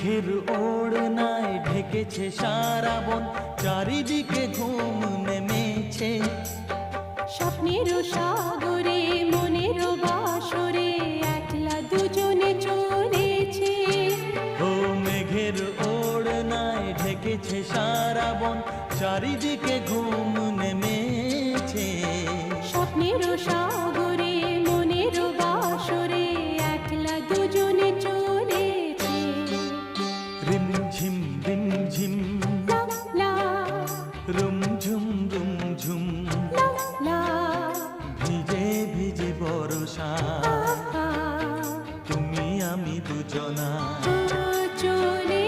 মেঘের ওড়নায় ঢেকেছে সারা বন, চারিদিকে ঘুম নেমেছে। স্বপ্নের সাগরে মনের বাসরে একলা দুজনে চলেছে। ও মেঘের ওড়নায় ঢেকেছে সারা বন, চারিদিকে ঘুম নেমেছে। স্বপ্নের সাগরে মনের বাসরে একলা দুজনে চলেছে। রিমঝিম রিমঝিম লা লা রুমঝুম রুমঝুম, লা লা ভিজে ভিজে বর্ষা, আহা, তুমি আমি দুজনা। চলে